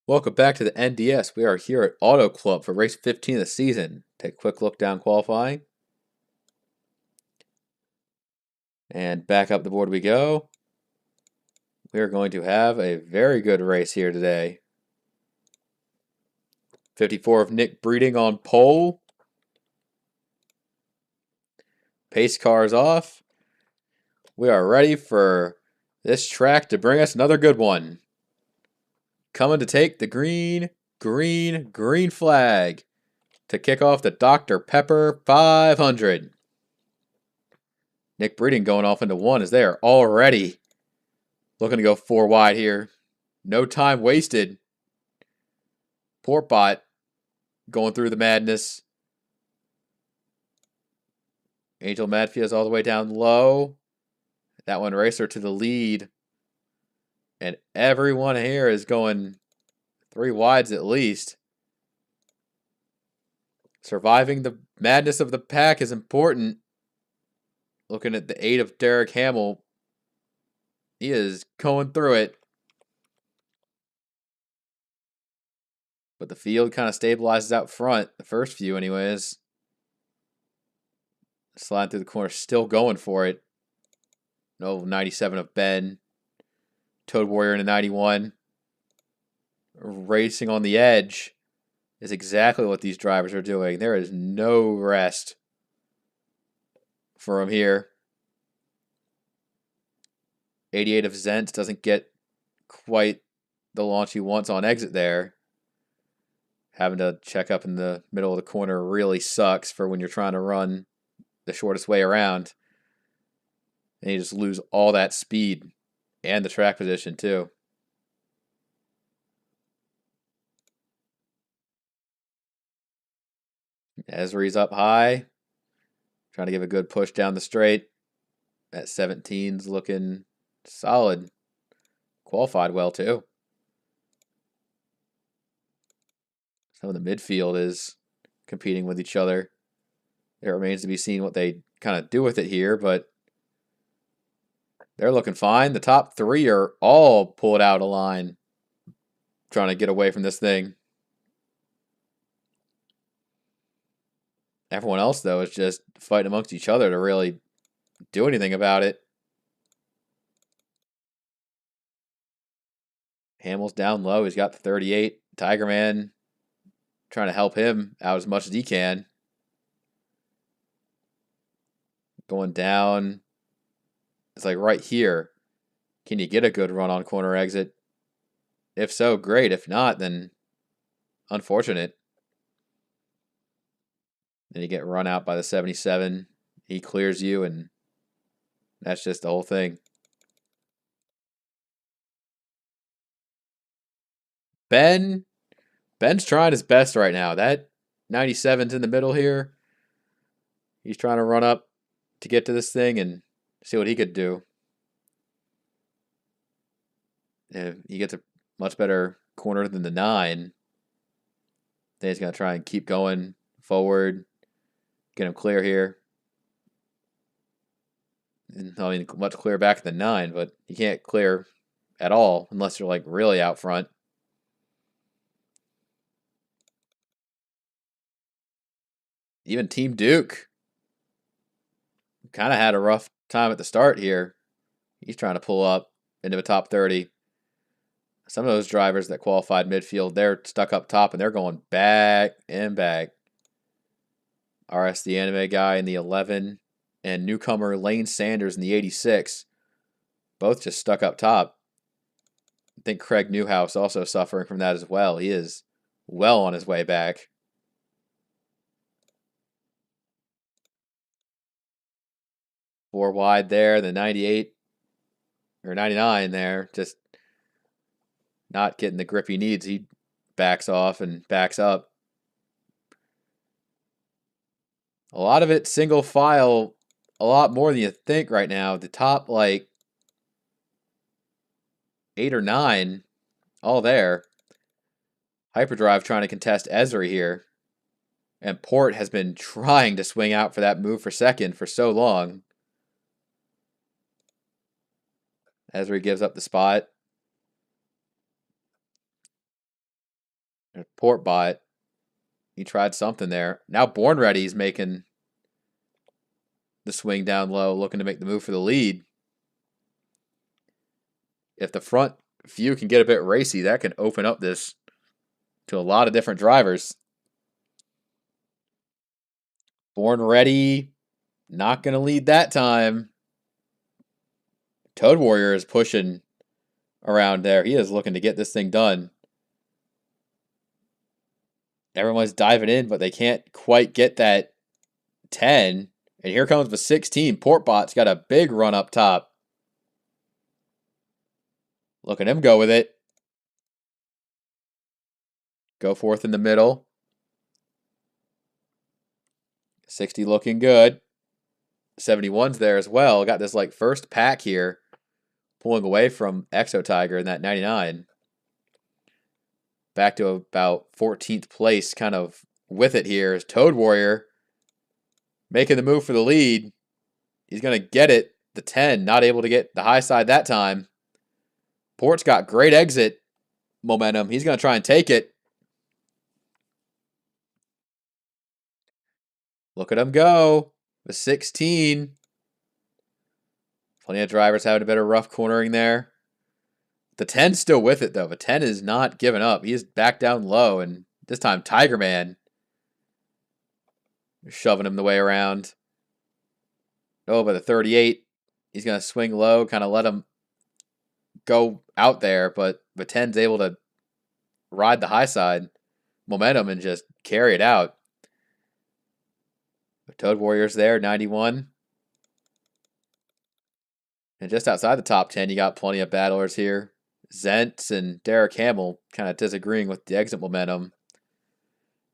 Welcome back to the NDS. We are here at Auto Club for race 15 of the season. Take a quick look down qualifying. And back up the board we go. We are going to have a very good race here today. 54 of Nick Breeding on pole. Pace cars off. We are ready for this track to bring us another good one. Coming to take the green flag to kick off the Dr. Pepper 500. Nick Breeding going off into one as they are already looking to go 4 wide here. No time wasted. Portbot going through the madness. Angel Madfia's all the way down low. That one racer to the lead. And everyone here is going 3 wides at least. Surviving the madness of the pack is important. Looking at the 8 of Derek Hamill. He is going through it. But the field kind of stabilizes out front. The first few anyways. Sliding through the corner. Still going for it. No 97 of Ben. Toad Warrior in a 91. Racing on the edge is exactly what these drivers are doing. There is no rest for him here. 88 of Zentz doesn't get quite the launch he wants on exit there. Having to check up in the middle of the corner really sucks for when you're trying to run the shortest way around. And you just lose all that speed and the track position too. Esri's up high. Trying to give a good push down the straight. That 17's looking solid. Qualified well too. Some of the midfield is competing with each other. It remains to be seen what they kind of do with it here, but they're looking fine. The top 3 are all pulled out of line, trying to get away from this thing. Everyone else, though, is just fighting amongst each other to really do anything about it. Hamill's down low. He's got the 38. Tiger Man trying to help him out as much as he can. Going down. It's like right here. Can you get a good run on corner exit? If so, great. If not, then unfortunate. Then you get run out by the 77. He clears you, and that's just the whole thing. Ben's trying his best right now. That 97's in the middle here. He's trying to run up to get to this thing and see what he could do. If he gets a much better corner than the 9, then he's going to try and keep going forward, get him clear here. And, I mean, much clear back than 9, but you can't clear at all unless you're like really out front. Even Team Duke kind of had a rough time at the start here. He's trying to pull up into the top 30. Some of those drivers that qualified midfield, they're stuck up top and they're going back and back. RS the anime guy in the 11 and newcomer Lane Sanders in the 86. Both just stuck up top. I think Craig Newhouse also suffering from that as well. He is well on his way back. Four wide there, the 98 or 99 there, just not getting the grip he needs. He backs off and backs up. A lot of it single file, a lot more than you think right now. The top like 8 or 9, all there. Hyperdrive trying to contest Esri here. And Port has been trying to swing out for that move for second for so long. Esri gives up the spot. Portbot, he tried something there. Now Born Ready's making the swing down low, looking to make the move for the lead. If the front few can get a bit racy, that can open up this to a lot of different drivers. Born Ready, not going to lead that time. Toad Warrior is pushing around there. He is looking to get this thing done. Everyone's diving in, but they can't quite get that 10. And here comes the 16. Portbot's got a big run up top. Look at him go with it. Go forth in the middle. 60 looking good. 71's there as well. Got this like first pack here. Pulling away from Exo Tiger in that 99. Back to about 14th place kind of with it here is Toad Warrior. Making the move for the lead. He's going to get it. The 10, not able to get the high side that time. Port's got great exit momentum. He's going to try and take it. Look at him go. The 16. Plenty of drivers having a bit of rough cornering there. The 10's still with it, though. The 10 is not giving up. He is back down low, and this time Tiger Man shoving him the way around. Oh, but the 38, he's going to swing low, kind of let him go out there, but the 10's able to ride the high side momentum and just carry it out. The Toad Warrior's there, 91. And just outside the top 10, you got plenty of battlers here. Zentz and Derek Hamill kind of disagreeing with the exit momentum.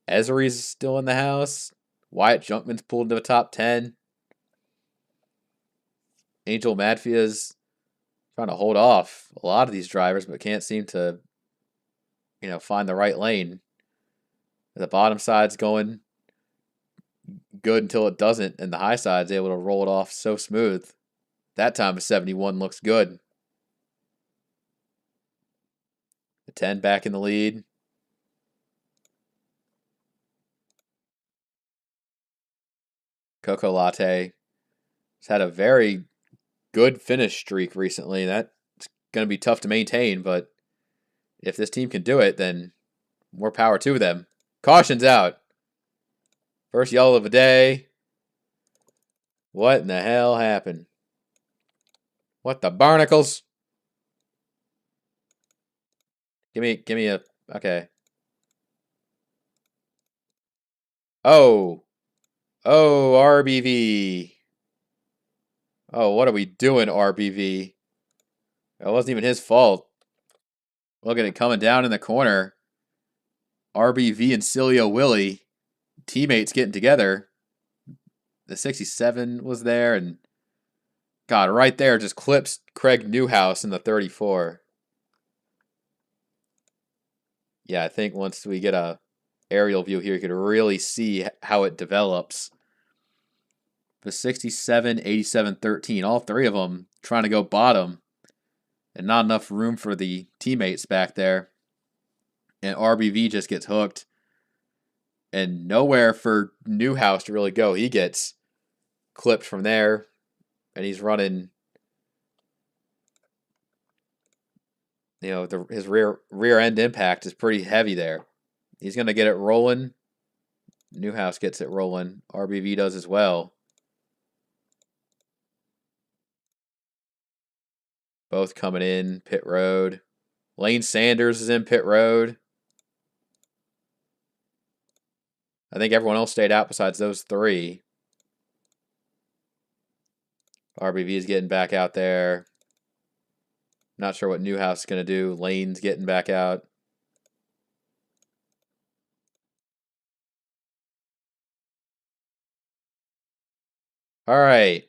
Ezri's still in the house. Wyatt Junkman's pulled into the top 10. Angel Madfia's trying to hold off a lot of these drivers, but can't seem to, find the right lane. The bottom side's going good until it doesn't, and the high side's able to roll it off so smooth. That time a 71 looks good. The 10 back in the lead. Coco Latte has had a very good finish streak recently. That's going to be tough to maintain, but if this team can do it, then more power to them. Caution's out. First yellow of the day. What in the hell happened? What the barnacles? Give me a, okay. Oh, RBV. Oh, what are we doing, RBV? It wasn't even his fault. Look at it coming down in the corner. RBV and Cilio Willie, teammates getting together. The 67 was there, and God, right there just clips Craig Newhouse in the 34. Yeah, I think once we get a aerial view here, you could really see how it develops. The 67, 87, 13, all three of them trying to go bottom, and not enough room for the teammates back there. And RBV just gets hooked, and nowhere for Newhouse to really go. He gets clipped from there, and he's running, his rear end impact is pretty heavy there. He's going to get it rolling. Newhouse gets it rolling. RBV does as well. Both coming in pit road. Lane Sanders is in pit road. I think everyone else stayed out besides those three. RBV is getting back out there. Not sure what Newhouse is going to do. Lane's getting back out. All right.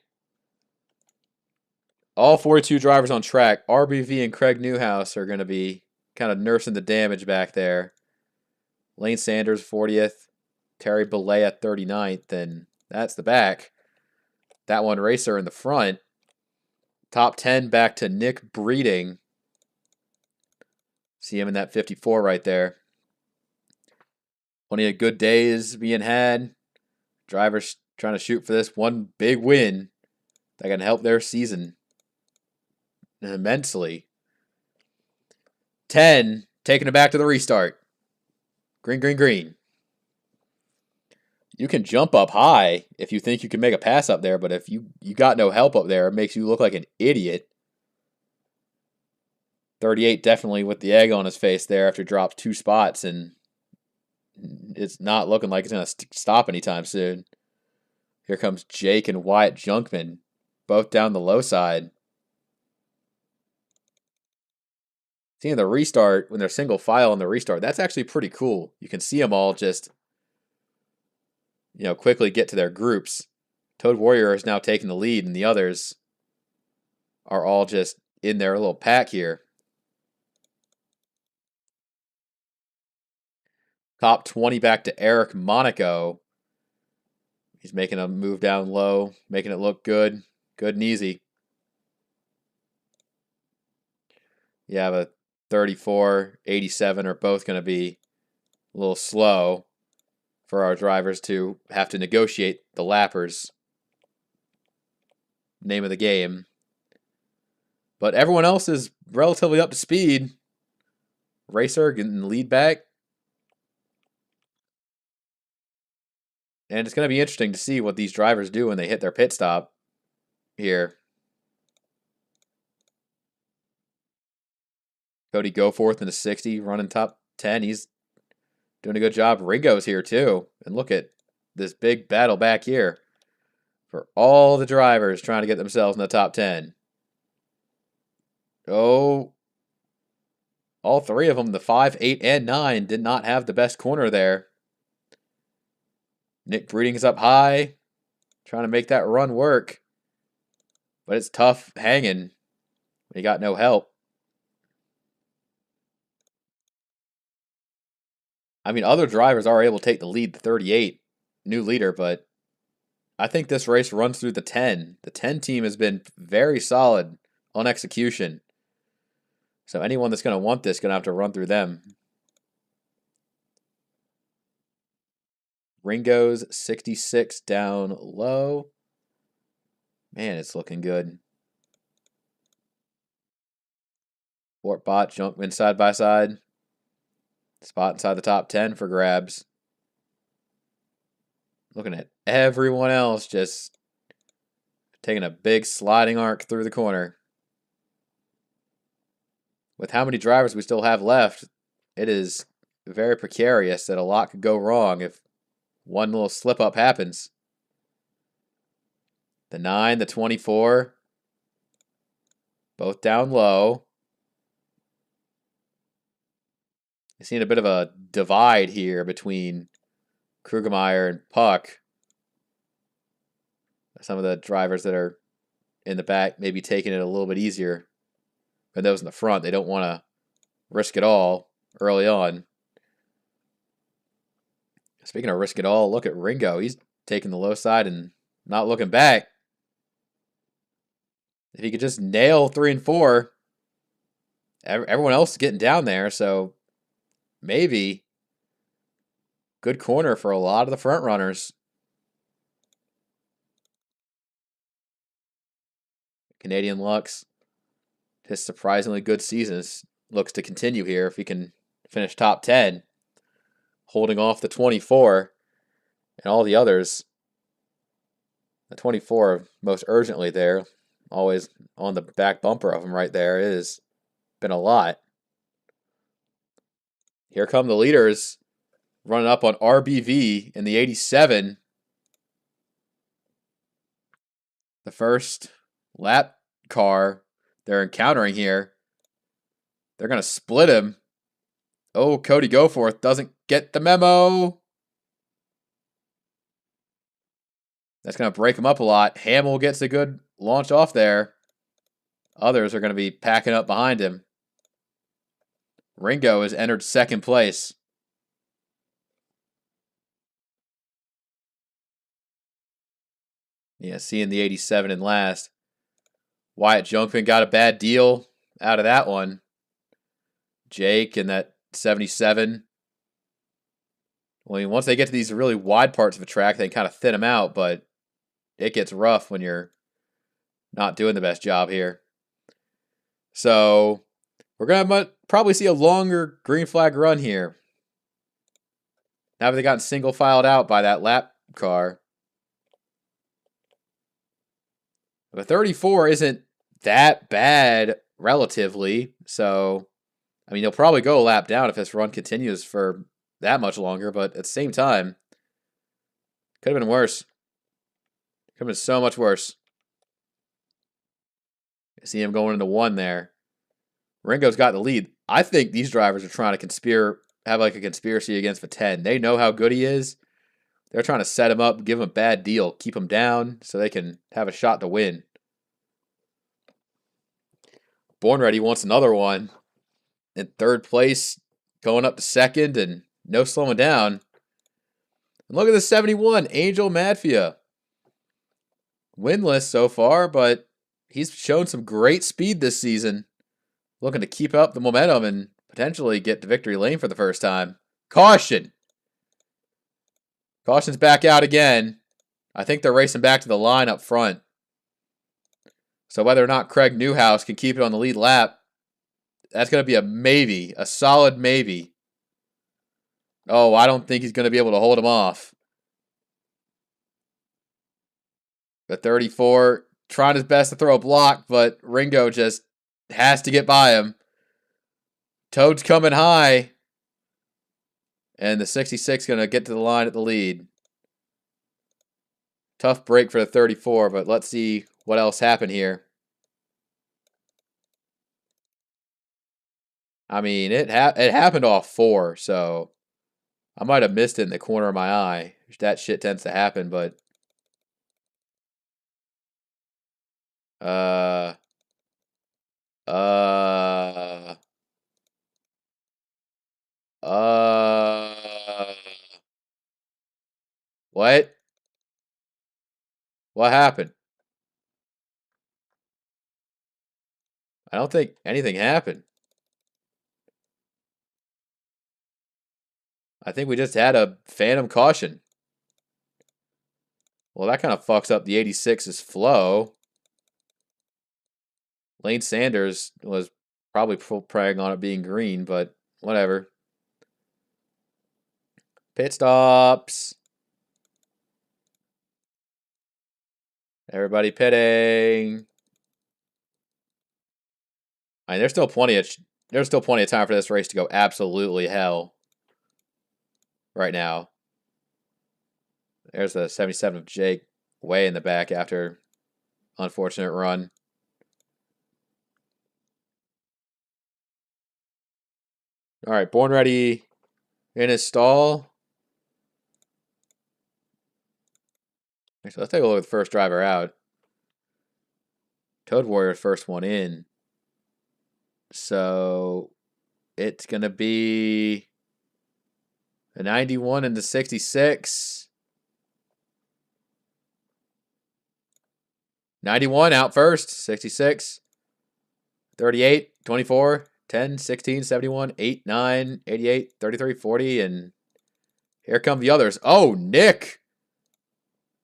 All 42 drivers on track. RBV and Craig Newhouse are going to be kind of nursing the damage back there. Lane Sanders, 40th. Terry Balea, 39th. And that's the back. That one racer in the front. Top 10 back to Nick Breeding. See him in that 54 right there. Plenty of good days being had. Drivers trying to shoot for this one big win that can help their season immensely. 10, taking it back to the restart. Green, green, green. You can jump up high if you think you can make a pass up there, but if you got no help up there, it makes you look like an idiot. 38 definitely with the egg on his face there after drops 2 spots, and it's not looking like it's going to stop anytime soon. Here comes Jake and Wyatt Junkman, both down the low side. Seeing the restart when they're single file in the restart, that's actually pretty cool. You can see them all just, quickly get to their groups. Toad Warrior is now taking the lead, and the others are all just in their little pack here. Top 20 back to Eric Monaco. He's making a move down low, making it look good. Good and easy. You have a 34, 87 are both going to be a little slow for our drivers to have to negotiate the lappers. Name of the game. But everyone else is relatively up to speed. Racer getting the lead back. And it's going to be interesting to see what these drivers do when they hit their pit stop here. Cody Goforth in the 60, running top 10. He's doing a good job. Ringo's here too. And look at this big battle back here for all the drivers trying to get themselves in the top 10. Oh, all three of them, the 5, 8, and 9, did not have the best corner there. Nick Breeding is up high, trying to make that run work. But it's tough hanging. He got no help. I mean, other drivers are able to take the lead, the 38, new leader, but I think this race runs through the 10. The 10 team has been very solid on execution. So anyone that's going to want this is going to have to run through them. Ringo's 66 down low. Man, it's looking good. Fort Bot, Junkman side by side. Spot inside the top 10 for grabs. Looking at everyone else just taking a big sliding arc through the corner. With how many drivers we still have left, it is very precarious that a lot could go wrong if one little slip up happens. The 9, the 24, both down low. I've seen a bit of a divide here between Krugemeyer and Puck. Some of the drivers that are in the back maybe taking it a little bit easier than those in the front. They don't want to risk it all early on. Speaking of risk it all, look at Ringo. He's taking the low side and not looking back. If he could just nail 3 and 4, everyone else is getting down there, so maybe good corner for a lot of the front runners. Canadian Lux, his surprisingly good season looks to continue here if he can finish top 10, holding off the 24 and all the others. The 24 most urgently there, always on the back bumper of him right there. It has been a lot. Here come the leaders running up on RBV in the 87. The first lap car they're encountering here. They're going to split him. Oh, Cody Goforth doesn't get the memo. That's going to break him up a lot. Hamill gets a good launch off there. Others are going to be packing up behind him. Ringo has entered second place. Yeah, seeing the 87 in last. Wyatt Junkman got a bad deal out of that one. Jake in that 77. I mean, once they get to these really wide parts of a track, they kind of thin them out, but it gets rough when you're not doing the best job here. So we're going to probably see a longer green flag run here. Now they've gotten single filed out by that lap car. But 34 isn't that bad relatively. So, I mean, he'll probably go a lap down if this run continues for that much longer. But at the same time, could have been worse. Could have been so much worse. I see him going into one there. Ringo's got the lead. I think these drivers are trying to have like a conspiracy against Vaten. They know how good he is. They're trying to set him up, give him a bad deal, keep him down so they can have a shot to win. Born Ready wants another one. In third place, going up to second, and no slowing down. And look at the 71, Angel Madfia. Winless so far, but he's shown some great speed this season. Looking to keep up the momentum and potentially get to victory lane for the first time. Caution! Caution's back out again. I think they're racing back to the line up front. So whether or not Craig Newhouse can keep it on the lead lap, that's going to be a maybe, a solid maybe. Oh, I don't think he's going to be able to hold him off. The 34 trying his best to throw a block, but Ringo just has to get by him. Toad's coming high. And the 66 going to get to the line at the lead. Tough break for the 34, but let's see what else happened here. I mean, it happened off 4, so I might have missed it in the corner of my eye. That shit tends to happen, but what? What happened? I don't think anything happened. I think we just had a phantom caution. Well, that kind of fucks up the 86's flow. Lane Sanders was probably preying on it being green, but whatever. Pit stops. Everybody pitting. I mean, there's still plenty of time for this race to go absolutely hell. Right now. There's the 77 of Jake way in the back after unfortunate run. All right, Born Ready in his stall. Actually, let's take a look at the first driver out. Toad Warrior's first one in. So it's going to be a 91 and the 66. 91 out first. 66. 38, 24, 10, 16, 71, 8, 9, 88, 33, 40, and here come the others. Oh, Nick!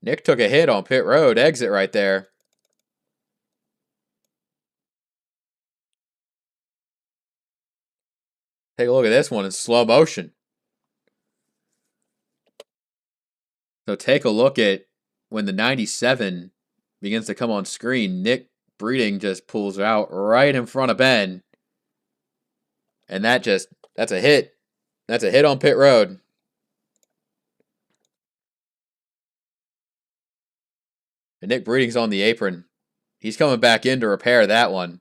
Nick took a hit on pit road. Exit right there. Take a look at this one in slow motion. So take a look at when the 97 begins to come on screen. Nick Breeding just pulls out right in front of Ben. And that's a hit. That's a hit on pit road. And Nick Breeding's on the apron. He's coming back in to repair that one.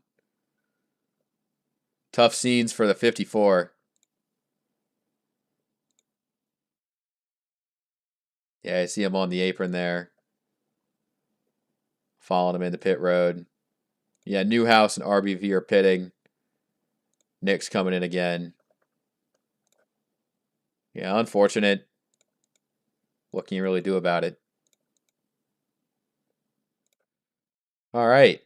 Tough scenes for the 54. Yeah, I see him on the apron there. Following him into pit road. Yeah, Newhouse and RBV are pitting. Nick's coming in again. Yeah, unfortunate. What can you really do about it? All right.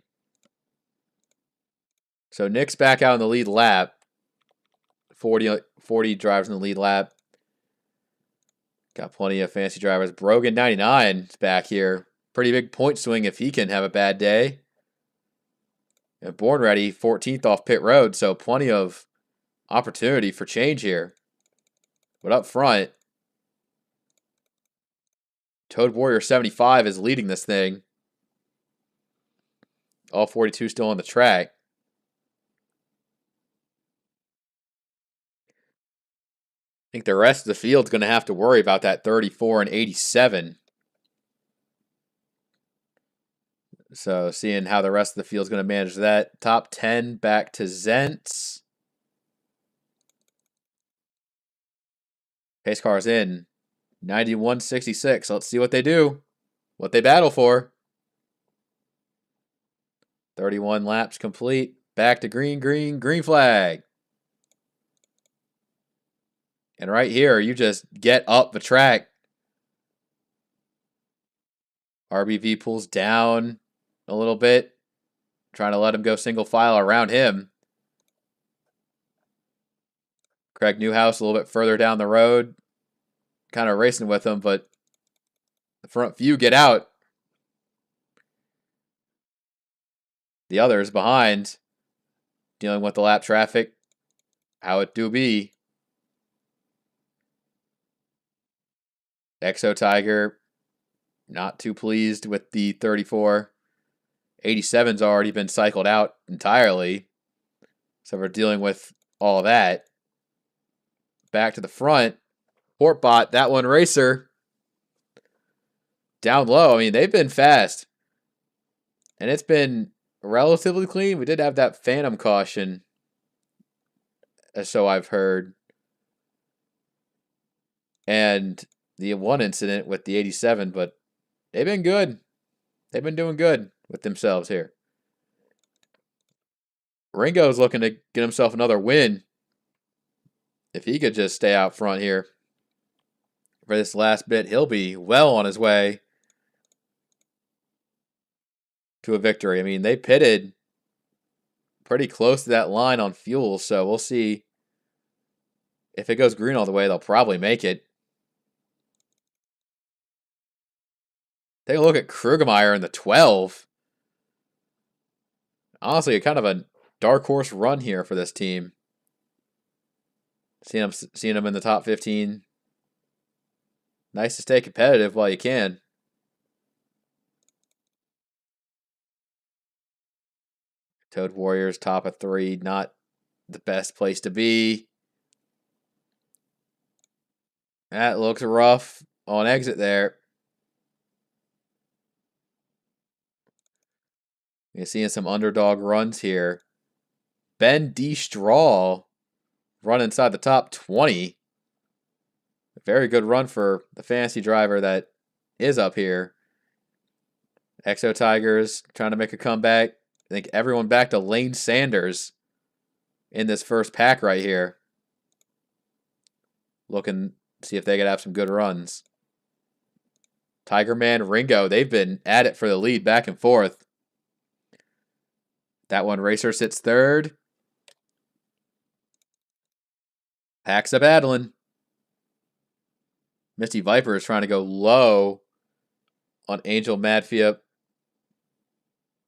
So Nick's back out in the lead lap. 40 drives in the lead lap. Got plenty of fancy drivers. Brogan 99 is back here. Pretty big point swing if he can have a bad day. And Born Ready, 14th off pit road, so plenty of opportunity for change here. But up front, Toad Warrior 75 is leading this thing. All 42 still on the track. I think the rest of the field's going to have to worry about that 34 and 87. So seeing how the rest of the field's going to manage that. Top 10 back to Zentz. Pace car's in. 91.66. Let's see what they do. What they battle for. 31 laps complete. Back to green flag. And right here, you just get up the track. RBV pulls down a little bit. Trying to let him go single file around him. Craig Newhouse a little bit further down the road. Kind of racing with him, but the front few get out. The others behind, dealing with the lap traffic. How it do be. Exo Tiger, not too pleased with the 34. 87's already been cycled out entirely. So we're dealing with all that. Back to the front. Portbot, that one racer. Down low. I mean, they've been fast. And it's been relatively clean. We did have that phantom caution. So I've heard. And the one incident with the 87, but they've been good. They've been doing good with themselves here. Ringo's looking to get himself another win. If he could just stay out front here for this last bit, he'll be well on his way to a victory. I mean, they pitted pretty close to that line on fuel, so we'll see. If it goes green all the way, they'll probably make it. Take a look at Krugemeyer in the 12. Honestly, kind of a dark horse run here for this team. Seeing him in the top 15. Nice to stay competitive while you can. Toad Warriors top of 3, not the best place to be. That looks rough on exit there. You're seeing some underdog runs here. Ben D. Straw run inside the top 20. A very good run for the fantasy driver that is up here. Exo Tigers trying to make a comeback. I think everyone back to Lane Sanders in this first pack right here. Looking to see if they could have some good runs. Tiger Man, Ringo, they've been at it for the lead back and forth. That one racer sits third. Packs a battling. Misty Viper is trying to go low on Angel Madfield.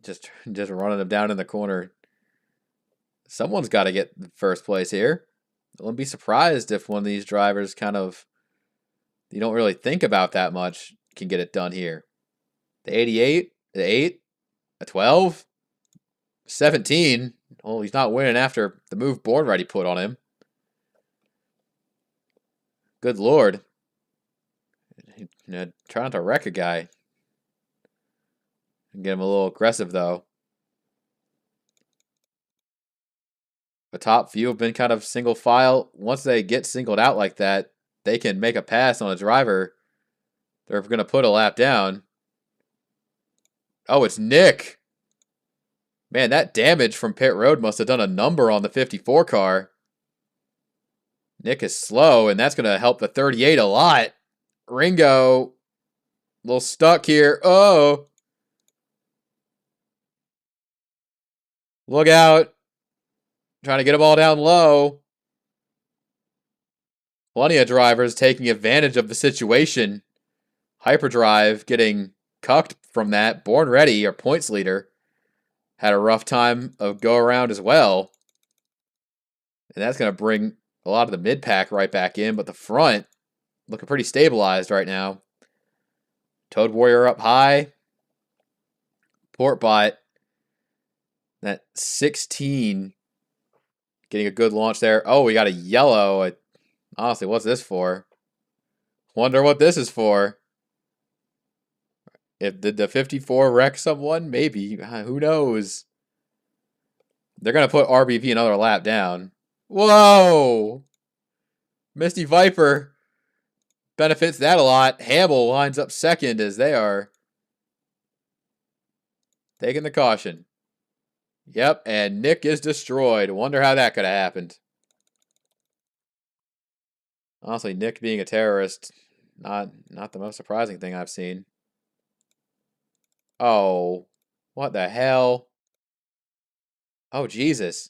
Just running him down in the corner. Someone's got to get first place here. I wouldn't be surprised if one of these drivers kind of, you don't really think about that much, can get it done here. The 88, the 8, a 12, 17. Oh, he's not winning after the move Born Ready put on him. Good Lord. Trying to wreck a guy. Get him a little aggressive, though. The top few have been kind of single file. Once they get singled out like that, they can make a pass on a driver. They're going to put a lap down. Oh, it's Nick. Man, that damage from pit road must have done a number on the 54 car. Nick is slow, and that's going to help the 38 a lot. Ringo, a little stuck here. Oh. Look out. Trying to get them all down low. Plenty of drivers taking advantage of the situation. Hyperdrive getting cucked from that. Born Ready, our points leader, had a rough time of go around as well. And that's going to bring a lot of the mid pack right back in, but the front looking pretty stabilized right now. Toad Warrior up high. Portbot, that 16, getting a good launch there. Oh, we got a yellow. Honestly, what's this for? Wonder what this is for. Did the 54 wreck someone? Maybe. Who knows? They're going to put RBV another lap down. Whoa! Misty Viper benefits that a lot. Hamill lines up second as they are taking the caution. Yep, and Nick is destroyed. Wonder how that could have happened. Honestly, Nick being a terrorist, not the most surprising thing I've seen. Oh, what the hell? Oh, Jesus.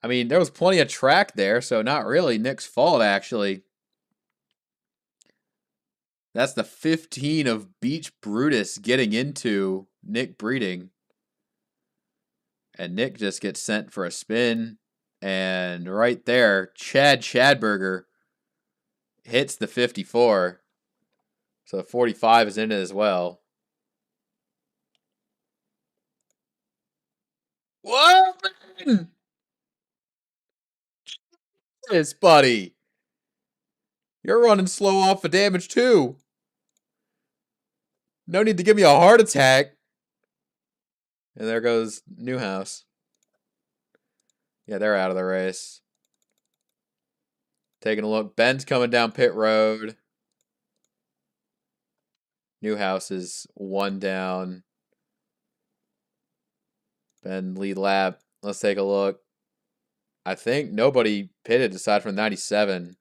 I mean, there was plenty of track there, so not really Nick's fault, actually. That's the 15 of Beach Brutus getting into Nick Breeding. And Nick just gets sent for a spin. And right there, Chad Chadberger hits the 54. So the 45 is in it as well. What? This, buddy. You're running slow off the damage, too. No need to give me a heart attack. And there goes Newhouse. Yeah, they're out of the race. Taking a look. Ben's coming down pit road. Newhouse is one down. Ben lead lap. Let's take a look. I think nobody pitted aside from 97.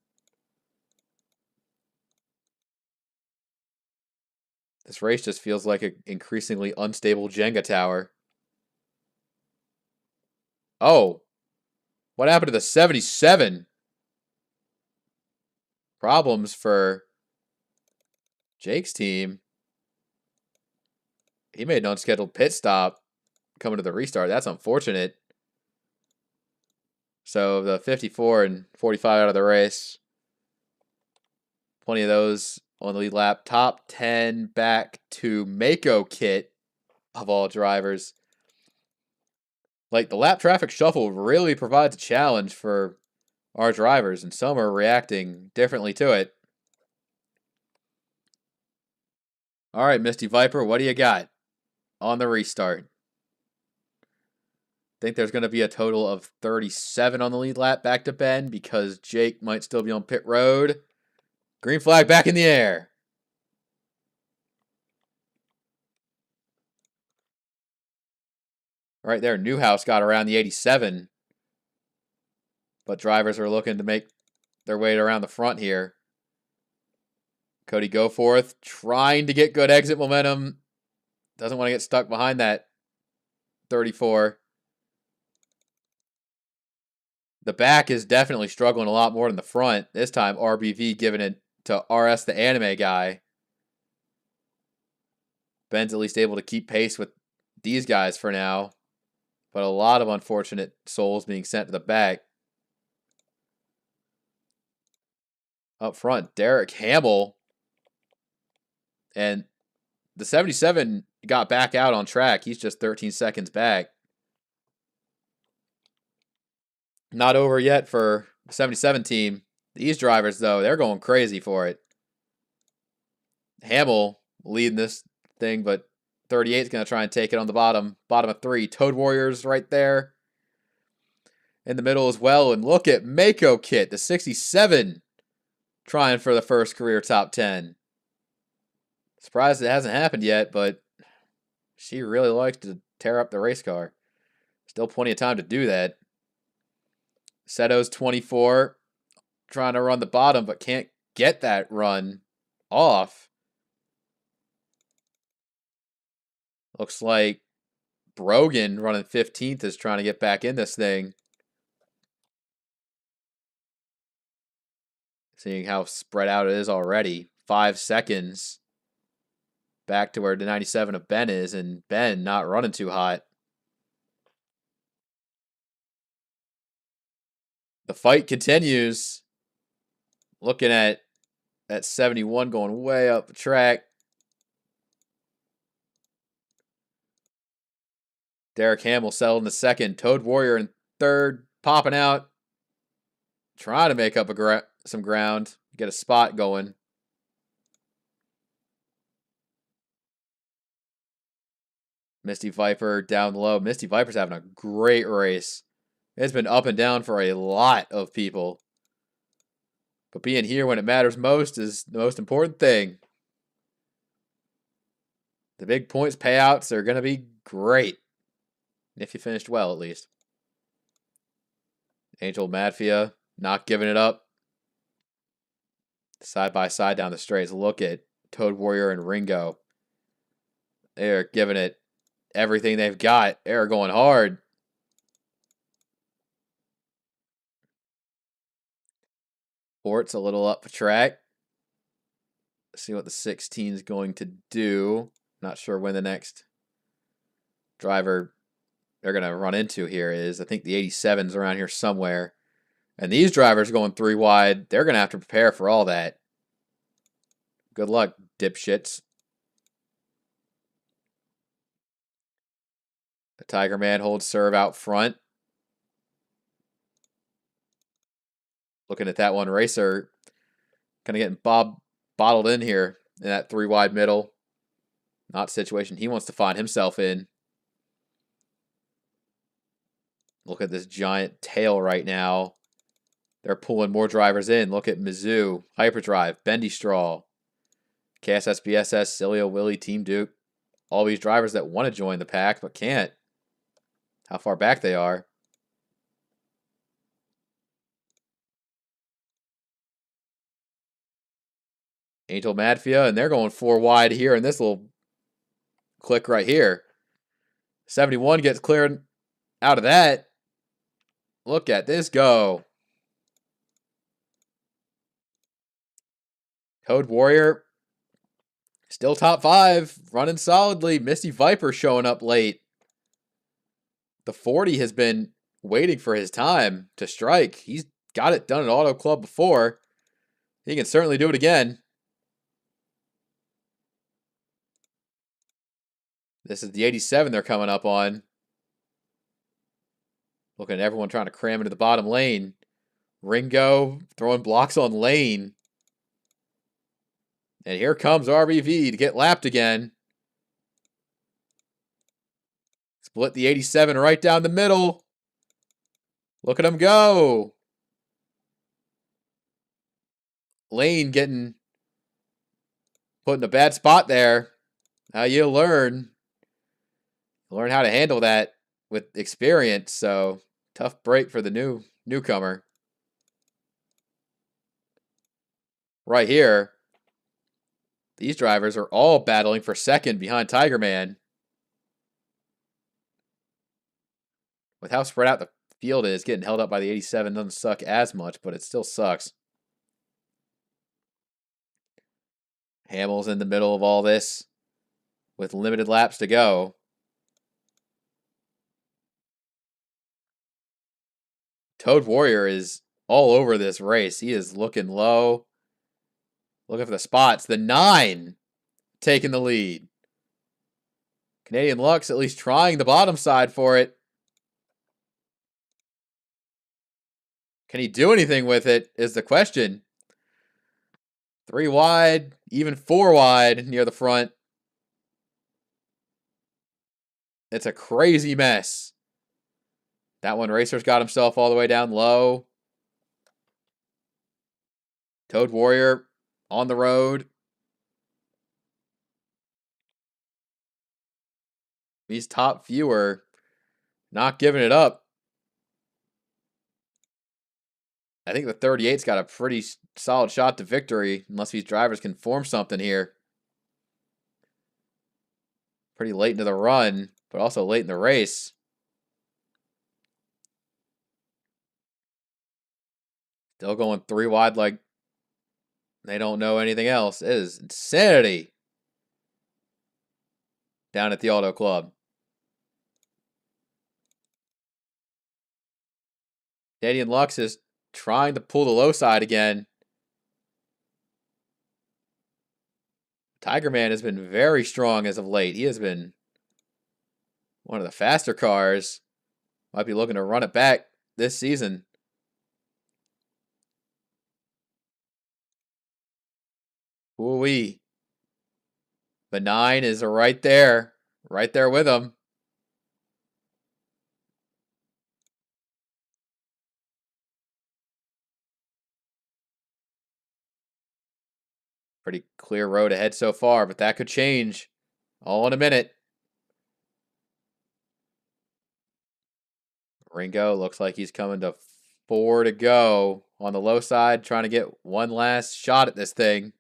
This race just feels like an increasingly unstable Jenga tower. Oh, what happened to the 77? Problems for Jake's team. He made an unscheduled pit stop coming to the restart. That's unfortunate. So the 54 and 45 out of the race. Plenty of those on the lead lap. Top 10 back to Mako Kit of all drivers. Like, the lap traffic shuffle really provides a challenge for our drivers, and some are reacting differently to it. All right, Misty Viper, what do you got on the restart? Think there's going to be a total of 37 on the lead lap back to Ben because Jake might still be on pit road. Green flag back in the air. Right there, Newhouse got around the 87. But drivers are looking to make their way around the front here. Cody Goforth trying to get good exit momentum. Doesn't want to get stuck behind that 34. The back is definitely struggling a lot more than the front. This time, RBV giving it to RS, the anime guy. Ben's at least able to keep pace with these guys for now. But a lot of unfortunate souls being sent to the back. Up front, Derek Hamill. And the 77 got back out on track. He's just 13 seconds back. Not over yet for the 77 team. These drivers, though, they're going crazy for it. Hamill leading this thing, but 38 is going to try and take it on the bottom. Bottom of 3. Toad Warriors right there in the middle as well. And look at Mako Kit, the 67, trying for the first career top 10. Surprised it hasn't happened yet, but she really likes to tear up the race car. Still plenty of time to do that. Seto's 24, trying to run the bottom, but can't get that run off. Looks like Brogan running 15th is trying to get back in this thing. Seeing how spread out it is already. 5 seconds back to where the 97 of Ben is, and Ben not running too hot. The fight continues. Looking at that 71 going way up the track. Derek Hamill settled in the second. Toad Warrior in third, popping out. Trying to make up some ground. Get a spot going. Misty Viper down low. Misty Viper's having a great race. It's been up and down for a lot of people. But being here when it matters most is the most important thing. The big points payouts are going to be great. If you finished well, at least. Angel Madfia not giving it up. Side by side down the straights. Look at Toad Warrior and Ringo. They're giving it everything they've got. They're going hard. Port's a little up the track. Let's see what the 16 is going to do. Not sure when the next driver they're going to run into here is. I think the 87's around here somewhere. And these drivers going 3 wide, they're going to have to prepare for all that. Good luck, dipshits. The Tiger Man holds serve out front. Looking at that one racer. Kind of getting bottled in here in that 3 wide middle. Not the situation he wants to find himself in. Look at this giant tail right now. They're pulling more drivers in. Look at Mizzou, Hyperdrive, Bendy Straw, KSS, BSS, Cilio, Willie, Team Duke. All these drivers that want to join the pack but can't. How far back they are. Angel Madfia, and they're going 4 wide here in this little click right here. 71 gets cleared out of that. Look at this go. Code Warrior, still top 5, running solidly. Misty Viper showing up late. The 40 has been waiting for his time to strike. He's got it done at Auto Club before. He can certainly do it again. This is the 87 they're coming up on. Looking at everyone trying to cram into the bottom lane. Ringo throwing blocks on lane. And here comes RBV to get lapped again. Split the 87 right down the middle. Look at him go. Lane getting put in a bad spot there. Now you learn. Learn how to handle that with experience. So tough break for the newcomer. Right here. These drivers are all battling for second behind Tiger Man. With how spread out the field is, getting held up by the 87 doesn't suck as much, but it still sucks. Hamill's in the middle of all this with limited laps to go. Toad Warrior is all over this race. He is looking low. Looking for the spots. The 9 taking the lead. Canadian Lux at least trying the bottom side for it. Can he do anything with it is the question. 3 wide, even 4 wide near the front. It's a crazy mess. That one racer's got himself all the way down low. Toad Warrior on the road. These top few are not giving it up. I think the 38's got a pretty solid shot to victory, unless these drivers can form something here. Pretty late into the run, but also late in the race. Still going 3 wide like They don't know anything else. It is insanity down at the Auto Club. Canadian Lux is trying to pull the low side again. Tiger Man has been very strong as of late. He has been one of the faster cars. Might be looking to run it back this season. Ooh-wee. The 9 is right there with him. Pretty clear road ahead so far, but that could change all in a minute. Ringo looks like he's coming to 4 to go on the low side, trying to get one last shot at this thing.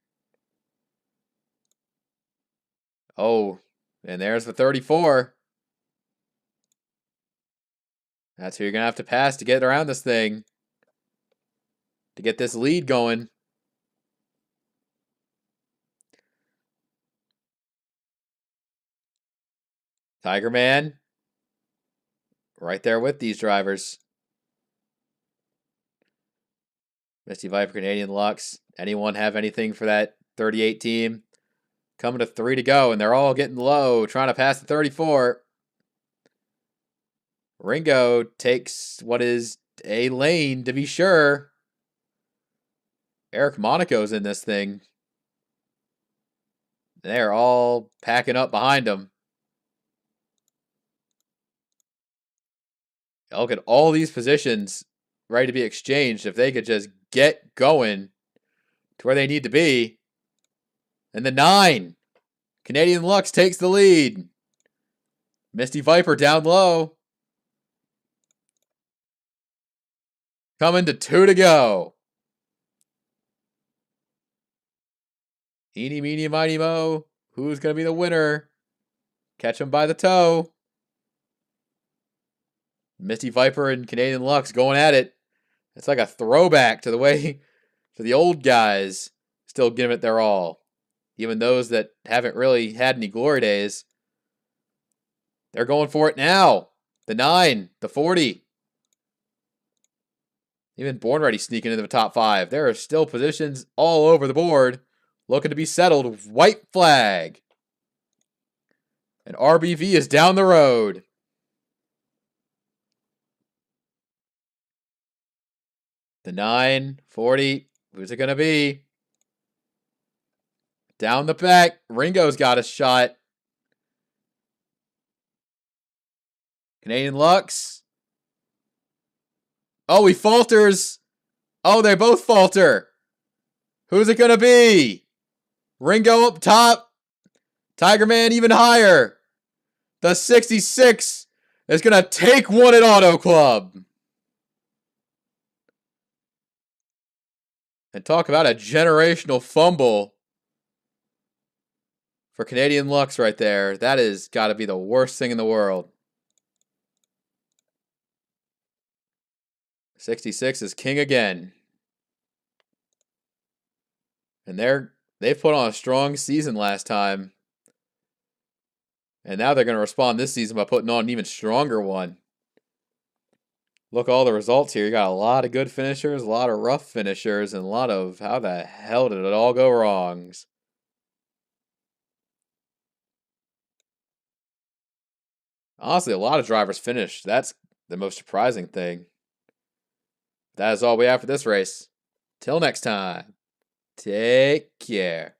Oh, and there's the 34. That's who you're going to have to pass to get around this thing, to get this lead going. Tiger Man, right there with these drivers. Misty Viper, Canadian Lux. Anyone have anything for that 38 team? Coming to 3 to go, and they're all getting low, trying to pass the 34. Ringo takes what is a lane, to be sure. Eric Monaco's in this thing. They're all packing up behind him. Look at all these positions ready to be exchanged if they could just get going to where they need to be. And the 9, Canadian Lux takes the lead. Misty Viper down low. Coming to 2 to go. Eeny, meeny, miny, mo. Who's going to be the winner? Catch him by the toe. Misty Viper and Canadian Lux going at it. It's like a throwback to the way to the old guys still giving it their all. Even those that haven't really had any glory days. They're going for it now. The 9, the 40. Even Born Ready sneaking into the top 5. There are still positions all over the board looking to be settled. White flag. And RBV is down the road. The 9, 40. Who's it going to be? Down the back. Ringo's got a shot. Canadian Lux. Oh, he falters. Oh, they both falter. Who's it going to be? Ringo up top. Tiger Man even higher. The 66 is going to take one at Auto Club. And talk about a generational fumble for Canadian Lux right there. That has got to be the worst thing in the world. 66 is king again. And they've put on a strong season last time. And now they're going to respond this season by putting on an even stronger one. Look at all the results here. You got a lot of good finishers, a lot of rough finishers, and a lot of how the hell did it all go wrongs. Honestly, a lot of drivers finished. That's the most surprising thing. That is all we have for this race. Till next time, take care.